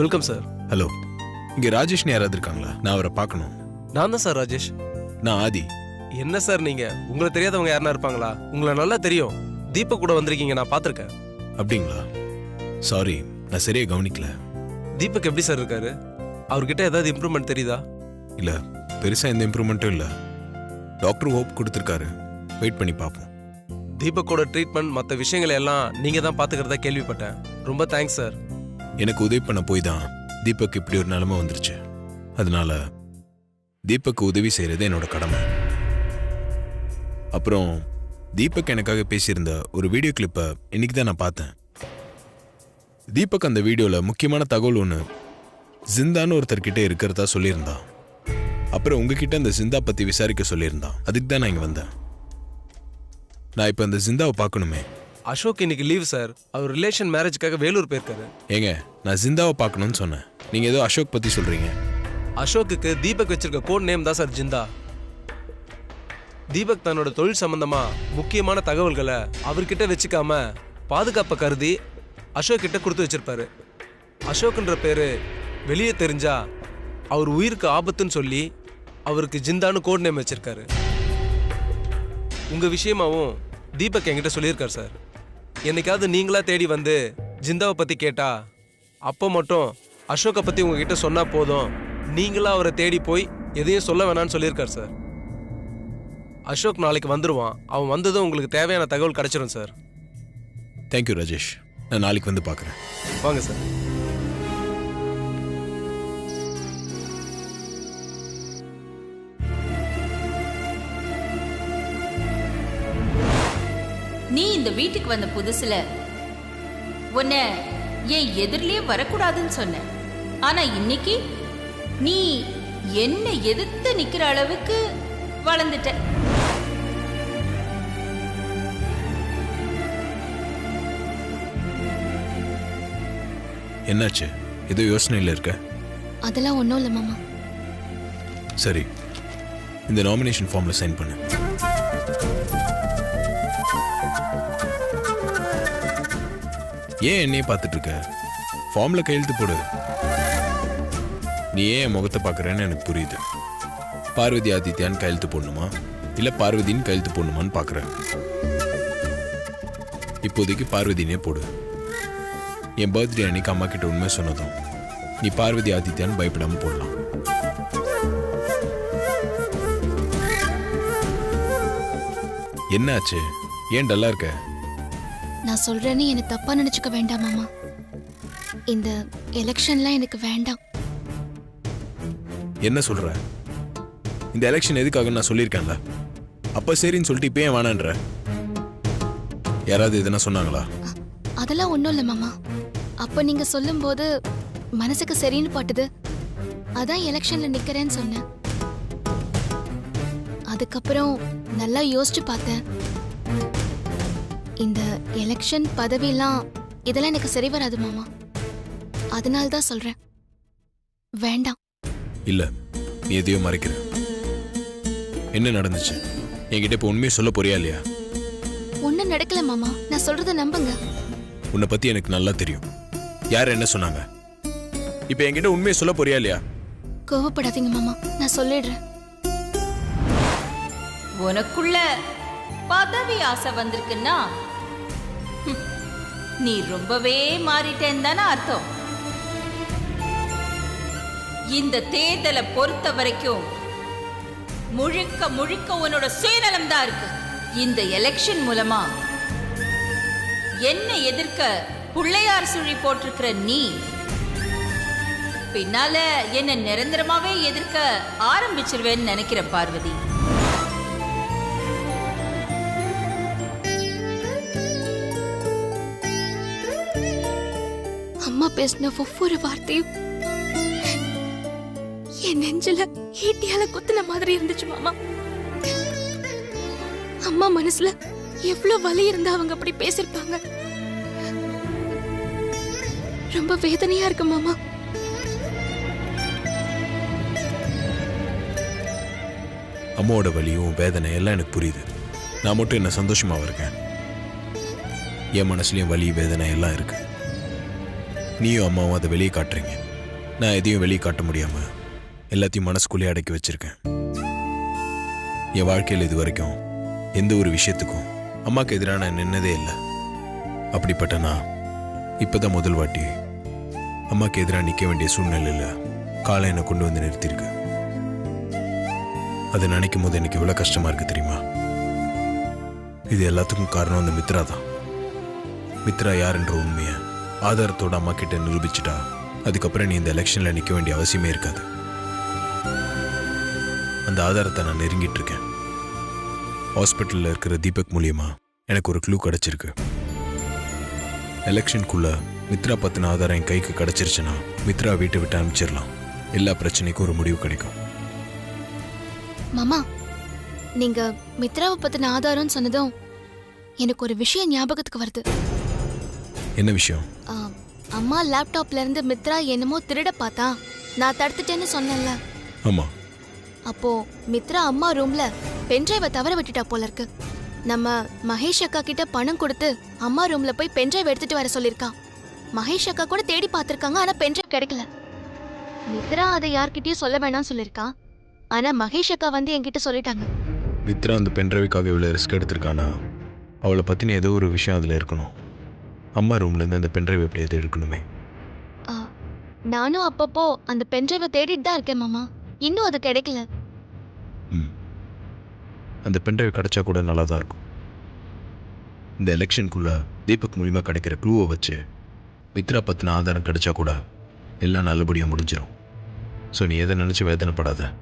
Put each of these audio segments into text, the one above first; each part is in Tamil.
Welcome sir. ஹலோ, இங்க ராஜேஷ்னு யாராவது இருக்காங்களா? நான் அவரை பார்க்கணும். நான் தான் சார் ராஜேஷ். நான் ஆதி. என்ன சார் நீங்க, உங்களை தெரியாதவங்க யாருன்னா இருப்பாங்களா? உங்களை நல்லா தெரியும். தீபக் கூட வந்திருக்கீங்க, நான் பார்த்துருக்கேன். அப்படிங்களா? சாரி, நான் சரியா கவனிக்கல. தீபக் எப்படி சார் இருக்காரு? அவர்கிட்ட ஏதாவது இம்ப்ரூவ்மெண்ட் தெரியுதா? இல்ல, பெருசா எந்த இம்ப்ரூவ்மெண்ட்டும் இல்ல. டாக்டர் ஹோப் கொடுத்துருக்காரு, வெயிட் பண்ணி பார்ப்போம். தீபக்கோட ட்ரீட்மெண்ட் மற்ற விஷயங்களை எல்லாம் நீங்க தான் பார்த்துக்கிறதா கேள்விப்பட்டேன். ரொம்ப தேங்க்ஸ் சார். எனக்கு உதவி பண்ண போய் தான் தீபக் இப்படி ஒரு நிலைமை வந்துருச்சு. அதனால தீபக்கு உதவி செய்யறது என்னோட கடமை. அப்புறம் தீபக் எனக்காக பேசியிருந்த ஒரு வீடியோ கிளிப்பை இன்னைக்கு தான் நான் பார்த்தேன். தீபக் அந்த வீடியோவில் முக்கியமான தகவல் ஒன்று ஜிந்தான்னு ஒருத்தர்கிட்ட இருக்கிறதா சொல்லியிருந்தான். அப்புறம் உங்ககிட்ட அந்த ஜிந்தா பற்றி விசாரிக்க சொல்லியிருந்தான். அதுக்கு தான் நான் இங்கே வந்தேன். நான் இப்போ அந்த ஜிந்தாவை பார்க்கணுமே. அசோக் இன்னைக்கு லீவ் சார். அவர் ரிலேஷன் மேரேஜ்க்காக வேலூர் போயிருக்காரு. ஏங்க, நான் ஜிந்தாவை பார்க்கணும்னு சொன்னேன். நீங்கள் ஏதோ அசோக் பற்றி சொல்கிறீங்க. அசோக்குக்கு தீபக் வச்சிருக்க கோட் நேம் தான் சார் ஜிந்தா. தீபக் தன்னோட தொழில் சம்பந்தமா முக்கியமான தகவல்களை அவர்கிட்ட வச்சுக்காம பாதுகாப்பை கருதி அசோக் கிட்ட கொடுத்து வச்சிருப்பாரு. அசோக்ன்ற பேரு வெளியே தெரிஞ்சா அவர் உயிருக்கு ஆபத்துன்னு சொல்லி அவருக்கு ஜிந்தான்னு கோட் நேம் வச்சிருக்காரு. உங்க விஷயமாவும் தீபக் என்கிட்ட சொல்லியிருக்காரு சார். என்னைக்காவது நீங்களா தேடி வந்து ஜிந்தாவை பத்தி கேட்டா அப்போ மட்டும் அசோக்கை பத்தி உங்ககிட்ட சொன்னா போதும், நீங்களா அவரை தேடி போய் எதையும் சொல்ல வேணான்னு சொல்லியிருக்காரு சார். அசோக் நாளைக்கு வந்துருவான். அவன் வந்ததும் உங்களுக்கு தேவையான தகவல் கிடைச்சிடும் சார். தேங்க்யூ ராஜேஷ். நான் நாளைக்கு வந்து பார்க்குறேன். வாங்க சார். நீ இந்த வீட்டுக்கு வந்த புதுசுல உன்னை என் எதிரிலே வரக்கூடாதுன்னு சொன்ன. ஆனா இன்னைக்கு நீ என்ன எதிர்த்து நிக்கிற அளவுக்கு வளர்ந்துட்ட. என்னாச்சு? ஏதோ யோசனையில் இருக்க? அதெல்லாம் ஒன்றும் இல்லை மாமா. சரி, இந்த நாமினேஷன் ஃபார்ம்ல சைன் பண்ணு. ஏன் என்னையே பார்த்துட்டு இருக்க? ஃபார்ம்ல கையெழுத்து போடு. நீ ஏன் என் முகத்தை பார்க்குறேன்னு எனக்கு புரியுது. பார்வதி ஆதித்யான்னு கையெழுத்து போடணுமா இல்லை பார்வதின்னு கையெழுத்து போடணுமான்னு பார்க்குறேன். இப்போதைக்கு பார்வதினே போடு. என் பர்த்டே அன்னைக்கு அம்மா கிட்ட உண்மை சொன்னதும் நீ பார்வதி ஆதித்யான்னு பயப்படாமல் போடலாம். என்னாச்சு? ஏன் டல்லா இருக்க? நான் சொல்றேன்னு என்ன தப்பா நினைச்சுக்க வேண்டாம் மாமா. இந்த எலெக்ஷன்லாம் எனக்கு வேண்டாம். என்ன சொல்ற? இந்த எலெக்ஷன் எதுக்காக நான் சொல்லியிருக்கேன்ல. அப்ப சரின்னு சொல்லிட்டு இப்ப ஏன் வேணான்ற? யாராவது எதுனா சொன்னாங்களா? அதெல்லாம் ஒன்றும் இல்லை மாமா. அப்போ நீங்க சொல்லும்போது மனசுக்கு சரின்னு பட்டுது. அதான் எலெக்ஷன்ல நிக்கிறேன்னு சொன்னேன். அதுக்கப்புறம் நல்லா யோசிச்சு பார்த்தேன். இந்த எலெக்ஷன் பதவியெல்லாம் இதெல்லாம் எனக்கு சரி வராது மாமா. அதனால தான் சொல்றேன், வேண்டாம். இல்ல, நீ எதையோ மறைக்கிற. என்ன நடந்துச்சு? என்கிட்ட இப்ப உண்மையை சொல்ல போறியா இல்லையா? ஒன்னும் நடக்கல மாமா, நான் சொல்றத நம்புங்க. உன்னை பத்தி எனக்கு நல்லா தெரியும். யார் என்ன சொன்னாங்க? இப்ப என்கிட்ட உண்மையை சொல்ல போறியா இல்லையா? கோவப்படாதீங்க மாமா, நான் சொல்லிடுறேன். உனக்குள்ள பதவி ஆசை வந்திருக்குன்னா நீ ரொம்பவே மாறிட்டேன்னு தானே அர்த்தம். இந்த தேர்தலை பொறுத்த வரைக்கும் முழுக்க முழுக்க உன்னோட சுயநலம் தான் இருக்கு. இந்த எலெக்ஷன் மூலமா என்ன எதிர்க்க பிள்ளையார் சுழி போட்டிருக்கிற நீ பின்னால என்ன நிரந்தரமாவே எதிர்க்க ஆரம்பிச்சிருவேன்னு நினைக்கிற பார்வதி. அம்மா பேசின ஒவ்வொரு வார்த்தையும் என் நெஞ்சில ஈட்டியால குத்துன மாதிரி இருந்துச்சு மாமா. அம்மா மனசுல எவ்வளவு வலி இருந்தா அவங்க அப்படி பேசிருப்பாங்க. ரொம்ப வேதனையா இருக்கு மாமா. அம்மாவோட வலியும் வேதனை எல்லாம் எனக்கு புரியுது. நான் மட்டும் என்ன சந்தோஷமாவும் இருக்கேன். என் மனசுலயும் வலி வேதனை எல்லாம் இருக்கு. நீயும் அம்மாவும் அதை வெளியே காட்டுறீங்க. நான் எதையும் வெளியே காட்ட முடியாம எல்லாத்தையும் மனசுக்குள்ளே அடக்கி வச்சிருக்கேன். என் வாழ்க்கையில் இது வரைக்கும் எந்த ஒரு விஷயத்துக்கும் அம்மாக்கு எதிராக நான் நின்னதே இல்லை. அப்படிப்பட்ட நான் இப்பதான் முதல் வாட்டி அம்மாக்கு எதிராக நிற்க வேண்டிய சூழ்நிலையில் காலை என்னை கொண்டு வந்து நிறுத்தியிருக்கு. அதை நினைக்கும் போது எனக்கு இவ்வளோ கஷ்டமா இருக்கு தெரியுமா? இது எல்லாத்துக்கும் காரணம் அந்த மித்ரா தான். மித்ரா யாருன்ற உண்மையை ஆதாரத்தோட அம்மா கிட்ட நிரூபிச்சுட்டா அதுக்கப்புறம் நீ இந்த எலெக்ஷன்ல நிற்க வேண்டிய அவசியமே இருக்காது. அந்த ஆதாரத்தை நான் நெருங்கிட்டு இருக்கேன். ஹாஸ்பிட்டலில் இருக்கிற தீபக் மூலியமா எனக்கு ஒரு க்ளூ கிடைச்சிருக்கு. எலெக்ஷனுக்குள்ள மித்ரா பத்தின ஆதாரம் என் கைக்கு கிடைச்சிருச்சுன்னா மித்ரா வீட்டை விட்டு அனுப்பிச்சிடலாம். எல்லா பிரச்சனைக்கும் ஒரு முடிவு கிடைக்கும். மாமா, நீங்க மித்ராவை பத்தின ஆதாரம்னு சொன்னதும் எனக்கு ஒரு விஷயம் ஞாபகத்துக்கு வருது. என்ன விஷயம்? அம்மா லேப்டாப்ல இருந்து மித்ரா என்னமோ திருட பார்த்தா நான் தடுத்துட்டேன்னு சொன்னேன்ல. ஆமா. அப்போ மித்ரா அம்மா ரூம்ல பென்ட்ரைவை தவற விட்டுட்டா போல இருக்கு. நம்ம மகேஷ் அக்கா கிட்ட பணம் கொடுத்து அம்மா ரூம்ல போய் பென்ட்ரைவ் எடுத்துட்டு வர சொல்லிருக்கா. மகேஷ் அக்கா கூட தேடி பார்த்திருக்காங்க, ஆனா பென்ட்ரைவ் கிடைக்கல. மித்ரா அதை யார்கிட்டயும் சொல்ல வேணாம்னு சொல்லிருக்கா. ஆனா மகேஷ் அக்கா வந்து என்கிட்ட சொல்லிட்டாங்க. மித்ரா அந்த பென்ட்ரைவுக்காக இவ்வளோ ரிஸ்க் எடுத்திருக்கானா அவளை பத்தின ஏதோ ஒரு விஷயம் அதில் இருக்கணும். அம்மா ரூம்ல இருந்து அந்த பென்ட்ரைவ் எப்படியாவது எடுக்கணுமே. நானும் அப்பப்போ அந்த பென்ட்ரைவை தேடிட்டு தான் இருக்கேன் மாமா. இன்னும் அது கிடைக்கல. அந்த பென்ட்ரைவ் கிடைச்சா கூட நல்லா தான் இருக்கும். இந்த எலெக்ஷனுக்குள்ள தீபக் மூலியமா கிடைக்கிற க்ளூவை வச்சு மித்ரா பத்தின ஆதாரம் கிடைச்சா கூட எல்லாம் நல்லபடியாக முடிஞ்சிடும். ஸோ நீ எதை நினச்சி வேதனைப்படாத.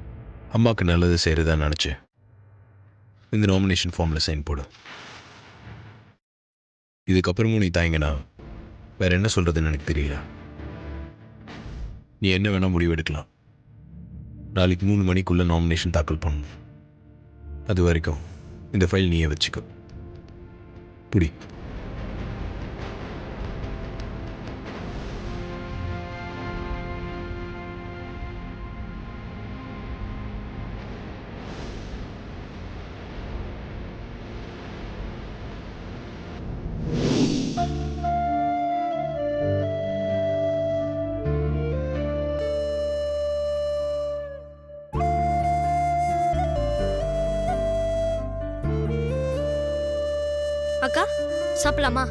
அம்மாவுக்கு நல்லது செய்கிறதா நினச்சி இந்த நாமினேஷன் ஃபார்மில் சைன் போடு. இதுக்கப்புறமும் நீ தாங்கினா வேற என்ன சொல்கிறதுன்னு எனக்கு தெரியல. நீ என்ன வேணால் முடிவு எடுக்கலாம். நாளைக்கு 3 மணிக்குள்ளே நாமினேஷன் தாக்கல் பண்ணணும். அது வரைக்கும் இந்த ஃபைல் நீயே வச்சுக்கோ. புடி. அக்கா சாப்பிடலாமா?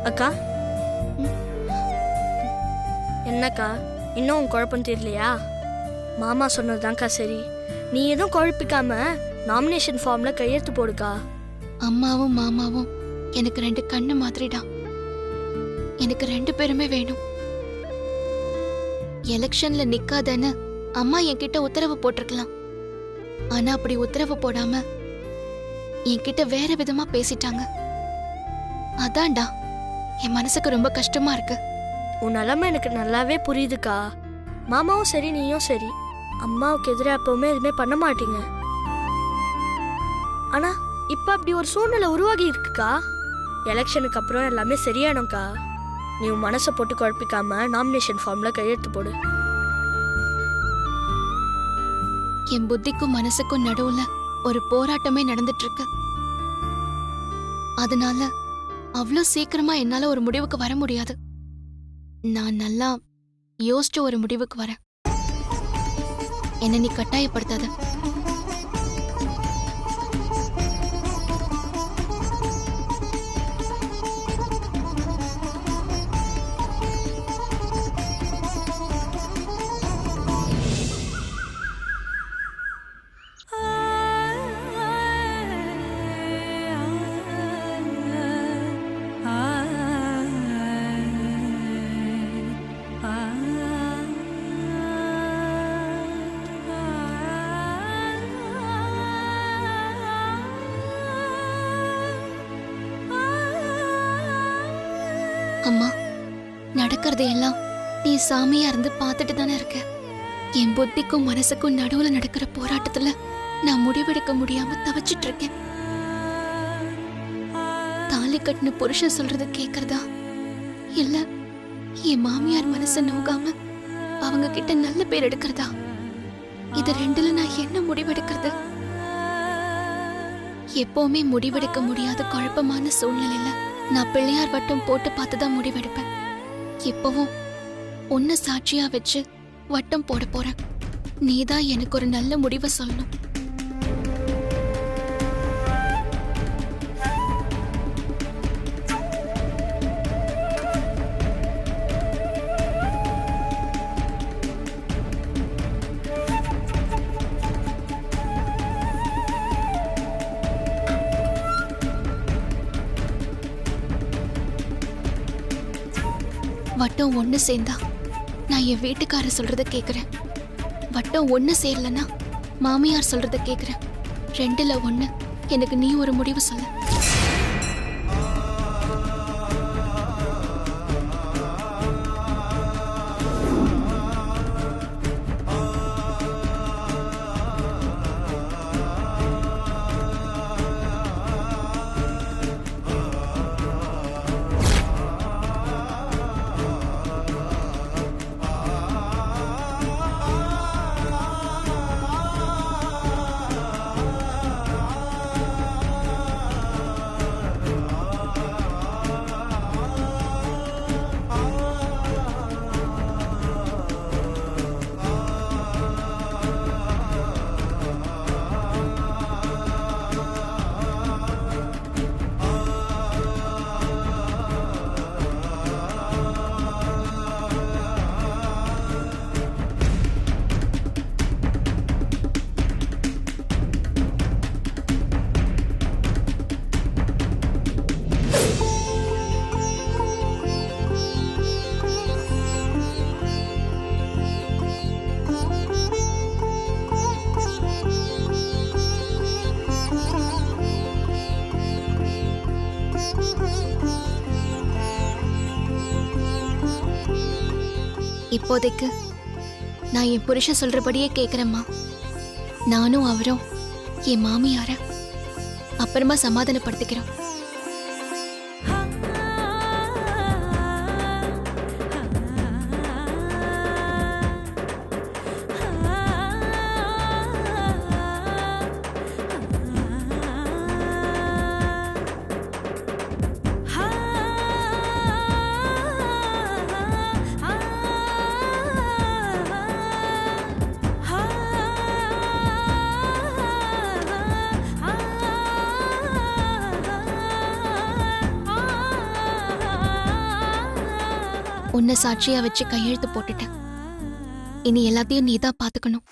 அக்கா என்னக்கா இன்னும் உன் குழப்பம் தெரியலையா? மாமா சொன்னதுதான்க்கா சரி. நீ எதுவும் குழப்பிக்காம நாமினேஷன் ஃபார்ம்ல கையெழுத்து போடுக்கா. அம்மாவும் மாமாவும் எனக்கு 2 கண்ணு மாதிரிடா. எனக்கு 2 பேருமே வேணும். எலெக்ஷன்ல நிக்காதன்னு அம்மா என்கிட்ட உத்தரவு போட்டிருக்கலாம். ஆனா அப்படி உத்தரவு போடாம என்கிட்ட வேற விதமா பேசிட்டாங்க. அதான்டா என் மனசுக்கு ரொம்ப கஷ்டமா இருக்கு. உன் நிலைமை எனக்கு நல்லாவே புரியுதுக்கா. மாமாவும் சரி நீயும் சரி அம்மாவுக்கு எதிராக எப்பவுமே எதுவுமே பண்ண மாட்டீங்க. ஆனா இப்ப அப்படி ஒரு சூழ்நிலை உருவாகி இருக்குக்கா. எலெக்ஷனுக்கு அப்புறம் எல்லாமே சரியானும்க்கா. நீ உன் மனசை போட்டு குழப்பிக்காம நாமினேஷன் ஃபார்ம்ல கையெழுத்து போடு. என் புத்திக்கும் மனசுக்கும் நடுவுல ஒரு போராட்டமே நடந்துட்டு இருக்கு. அதனால அவ்வளோ சீக்கிரமா என்னால ஒரு முடிவுக்கு வர முடியாது. நான் நல்லா யோசிச்சு ஒரு முடிவுக்கு வரேன். என்ன நீ கட்டாயப்படுத்தாத. அம்மா, நடக்கிறது எல்லாம் நீ சாமியா இருந்து பார்த்துட்டு தானே இருக்க. என் புத்திக்கும் மனசுக்கும் நடுவுல நடக்கிற போராட்டத்துல நான் முடிவெடுக்க முடியாம தவிச்சிட்டு இருக்கேன். தாலி கட்டின புருஷன் சொல்றது கேக்குறதா இல்ல என் மாமியார் மனசை நோகாம அவங்க கிட்ட நல்ல பேர் எடுக்கிறதா? இது 2ல நான் என்ன முடிவெடுக்கிறது? எப்பவுமே முடிவெடுக்க முடியாத குழப்பமான சூழ்நிலையில நான் பிள்ளையார் வட்டம் போட்டு பார்த்துதான் முடிவெடுப்பேன். எப்பவும் உன்னை சாட்சியா வச்சு வட்டம் போட போறேன். நீதான் எனக்கு ஒரு நல்ல முடிவை சொல்லணும். வட்டம் ஒண்ணு சேர்ந்தா நான் என் வீட்டுக்காரர் சொல்றத கேக்குறேன். வட்டம் ஒண்ணு சேரலனா மாமியார் சொல்றத கேக்குறேன். ரெண்டுல ஒண்ணு. எனக்கு நீ ஒரு முடிவு சொல்லு. இப்போதைக்கு நான் என் புருஷன் சொல்றபடியே கேக்குறேம்மா. நானும் அவரும் என் மாமியார அப்புறமா சமாதானப்படுத்திக்கிறோம். உன்னை சாட்சியா வச்சு கையெழுத்து போட்டுட்டேன். இனி எல்லாத்தையும் நீதான் பாத்துக்கணும்.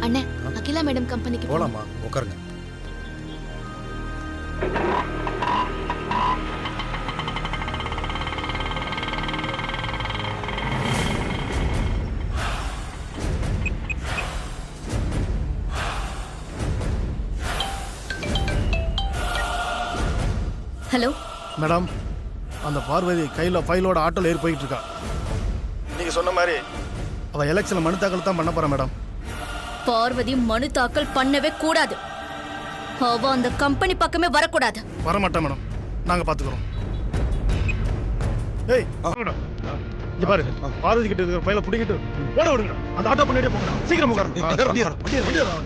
அண்ணே, அகிலா மேடம் கம்பெனிக்கு போலாமா? உட்காருங்க. ஹலோ மேடம், அந்த பார்வதி கையில் ஃபைலோட ஆட்டோவில் ஏறி போயிட்டு இருக்கா. நீங்கள் சொன்ன மாதிரி அவள் எலெக்ஷனில் மனு தாக்கல் தான் பண்ண போகிறா மேடம். பார்வதி மனு தாக்கல் பண்ணவே கூடாது. அவ அந்த கம்பெனி பக்கமே வரக்கூடாது. வரமாட்டேன் மேடம், நாங்கள் பார்த்துக்குறோம். ஏய் இங்க பாரு, பார்வதி கிட்ட இருக்கிற ஃபைலை பிடிக்கிட்டு ஓட விடுங்க. அந்த ஆட்டோ பண்ணிட்டே போங்க. சீக்கிரம் உட்காருங்க.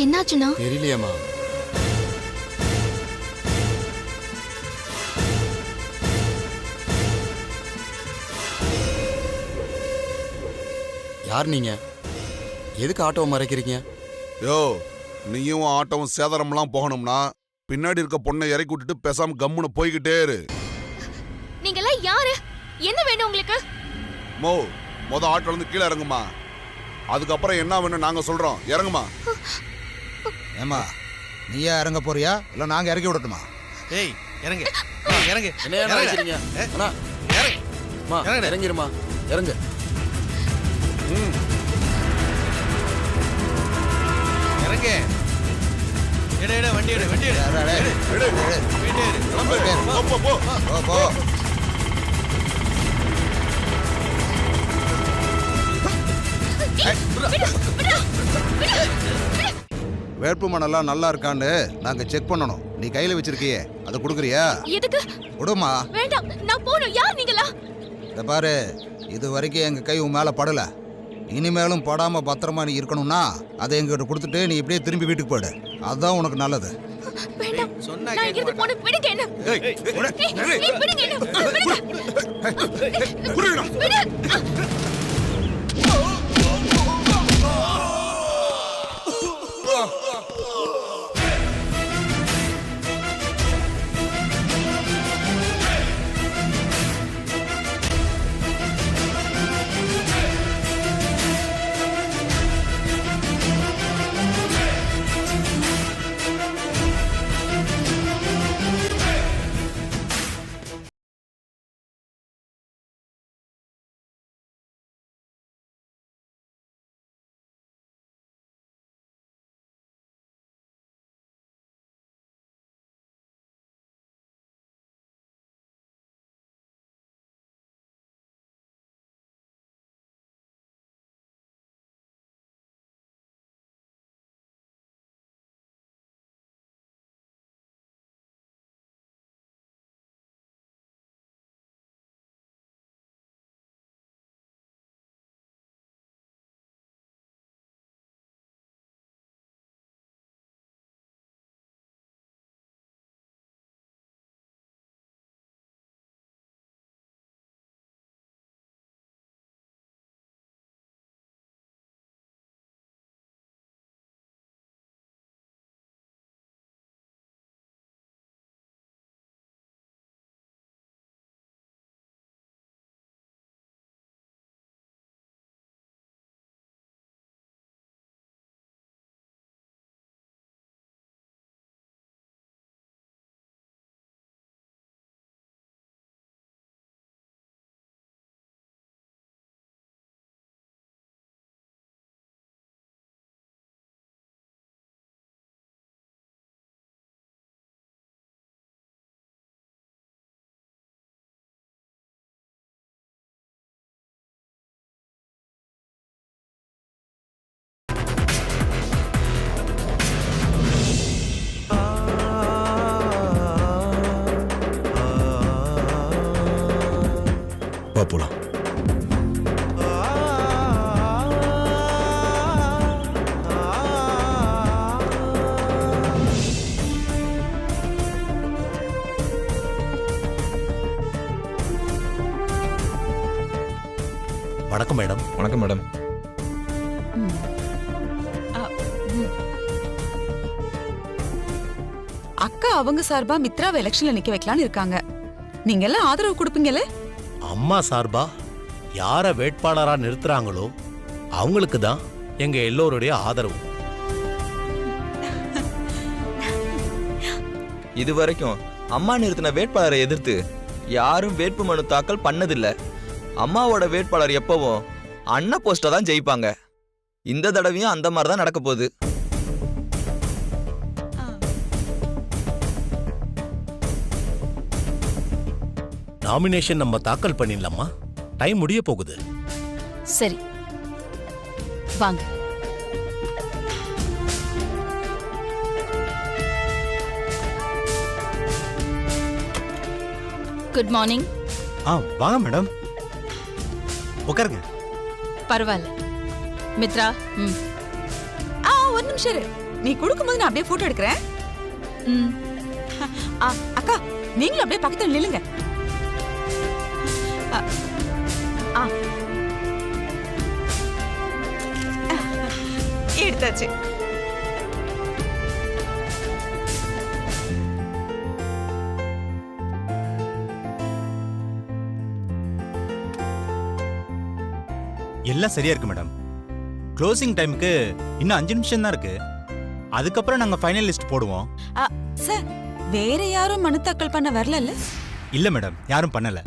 என்னாச்சுண்ணா? தெரியலையேம்மா. யார் நீங்க? எதுக்கு ஆட்டோவை மறைக்கிறீங்க? யோ, நீயும் ஆட்டோவும் சேதாரம்லாம் போகணும்னா பின்னாடி இருக்க பொண்ணை இறக்கி விட்டுட்டு பேசாம கம்முன்னு போய்கிட்டே இரு. நீங்கெல்லாம் யாரு? என்ன வேணும் உங்களுக்கு? மொத ஆட்டோல இருந்து கீழே இறங்குமா, அதுக்கப்புறம் என்ன வேணும் நாங்க சொல்றோம், இறங்குமா. ஏமா, நீயா இறங்க போறியா இல்ல நாங்க இறக்கி விடட்டுமா? ஏய் இறங்கு இறங்கு. என்ன நினைக்கிறீங்க? அண்ணா இறங்கிருமா, இறங்கு. இறங்கு. எடு வண்டி எடு வண்டி எடு. போ. வேட்புமனெல்லாம் நல்லா இருக்கான்னு நாங்க செக் பண்ணணும். நீ கையில வச்சிருக்கியே அதை கொடுக்குறியா? எதுக்கு? கொடுமா. வேண்டாம், நான் போறேன். யார் நீங்களா? இத பாரு, இது வரைக்கும் எங்க கை உன் மேல படல. இனிமேலும் படாம பத்திரமா நீ இருக்கணும்னா அதை எங்கிட்ட கொடுத்துட்டு நீ இப்படியே திரும்பி வீட்டுக்கு போயிடு. அதுதான் உனக்கு நல்லது. வேண்டாம், நான் இங்கிருந்து போன விடுங்க என்ன. விடுங்க என்ன. விடுங்க. போலாம். வணக்கம் மேடம். வணக்கம் மேடம். அக்கா அவங்க சார்பா மித்ராவை எலெக்ஷன்ல நிக்க வைக்கலாம்னு இருக்காங்க. நீங்க எல்லாம் ஆதரவு கொடுப்பீங்களே? அம்மா சார்பா யார வேட்பாளரா நிறுத்துறாங்களோ அவங்களுக்கு தான் எங்க எல்லோருடைய ஆதரவு. இதுவரைக்கும் அம்மா நிறுத்தின வேட்பாளரை எதிர்த்து யாரும் வேட்பு மனு தாக்கல் பண்ணதில்ல. அம்மாவோட வேட்பாளர் எப்பவும் அண்ணா போஸ்டா தான் ஜெயிப்பாங்க. இந்த தடவையும் அந்த மாதிரி தான் நடக்க போகுது. நாமினேஷன் நம்ம தாக்கல் பண்ணிடலாமா? டைம் முடிய போகுது. சரி வாங்க. Good morning. வாங்க மேடம், உட்காருங்க. பரவாயில்ல மித்ரா. ஒரு நிமிஷம் இரு. நீ கொடுக்கும்போது நான் அப்படியே போட்டோ எடுக்கிறேன். ம். அக்கா நீங்களும் அப்படியே பக்கத்துல நில்லுங்க. எடுத்தாச்சு. எல்லாம் சரியா இருக்கு மேடம். க்ளோசிங் டைமுக்கு இன்னும் 5 நிமிஷம் தான் இருக்கு. அதுக்கப்புறம் நாங்க ஃபைனல் லிஸ்ட் போடுவோம். சார் வேற யாரும் மனு தாக்கல் பண்ண வரல? இல்ல மேடம், யாரும் பண்ணல.